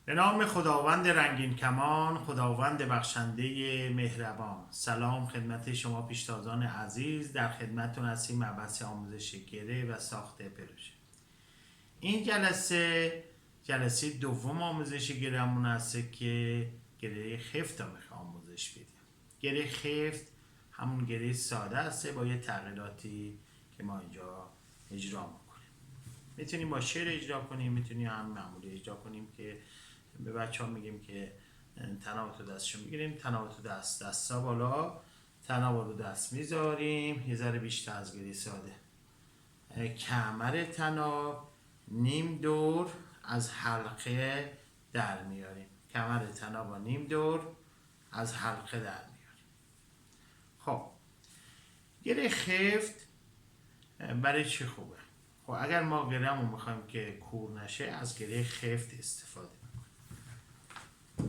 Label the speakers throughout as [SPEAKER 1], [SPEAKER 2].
[SPEAKER 1] به نام خداوند رنگین کمان، خداوند بخشنده مهربان. سلام خدمت شما پیشتازان عزیز، در خدمتتون هستیم مبحث آموزش گره و ساخت پروژه. این جلسه دوم آموزش گرهمون هست که گره خفت رو میخوام آموزش بدیم. گره خفت همون گره ساده هسته با یه تغییراتی که ما اینجا اجرا میکنیم. میتونیم با شعر اجرا کنیم، میتونیم هم معمولی اجرا کنیم که به بچه ها میگیم که تناب تو دستشون میگیریم، تناب تو دستا بالا، تناب رو دست میذاریم یه ذره بیشتر از گره ساده. کمر تناب نیم دور از حلقه در میاریم. کمر تناب نیم دور از حلقه در میاریم. خب گره خفت برای چی خوبه؟ خب اگر ما گرهمون میخوایم که کور نشه از گره خفت استفاده میکنیم.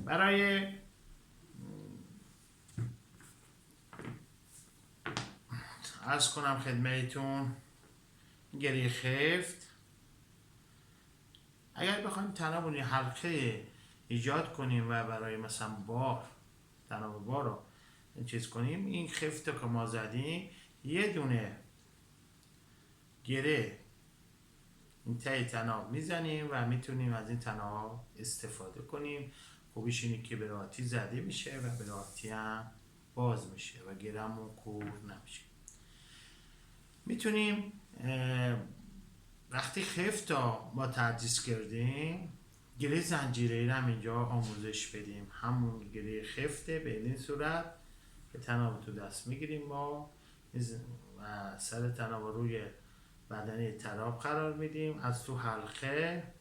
[SPEAKER 1] برای عرض کنم خدمتتون گره خفت اگر بخوایم تناب حلقه ایجاد کنیم و برای مثلا بار تناب بار رو چیز کنیم، این خفت رو که ما زدیم یه دونه گره این ته تناب میزنیم و میتونیم از این تناب استفاده کنیم. خوبیش اینه که به راحتی زده میشه و به راحتی هم باز میشه و گرهمون کور نمیشه. میتونیم وقتی خفت رو ما تدریس کردیم گره زنجیره هم اینجا آموزش بدیم. همون گره خفته به این صورت که تناب تو دست میگیریم ما و سر تناب روی بدنه تناب قرار میدیم، از تو حلقه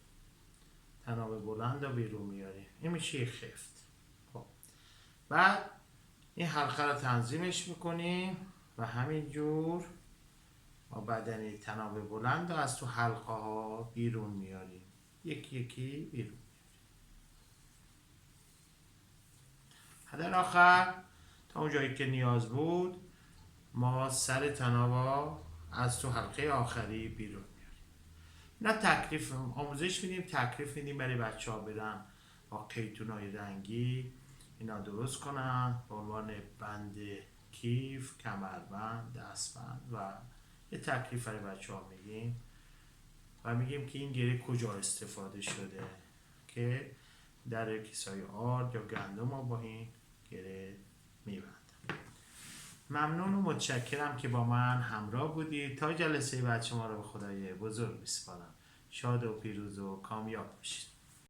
[SPEAKER 1] تناب بلند رو بیرون میاریم. این میشه یک خفت. خب بعد این حلقه رو تنظیمش میکنیم و همینجور ما بدنه تناب بلند رو از تو حلقه ها بیرون میاریم، یکی یکی بیرون میاریم. در آخر تا اون جایی که نیاز بود ما سر تناب از تو حلقه آخری بیرون میاریم. اینا تکلیف آموزش میدیم، تکلیف میدیم برای بچه ها برن با قیتونای رنگی اینا درست کنن به عنوان بند کیف، کمربند، دستبند و یه تکلیف برای بچه ها میگیم و میگیم که این گره کجا استفاده شده که در کیسای آرد یا گندم ها با این گره میبندن. ممنون و متشکرم که با من همراه بودید. تا جلسه بعد شما رو به خدای بزرگ میسپارم. شاد و پیروز و کامیاب باشید.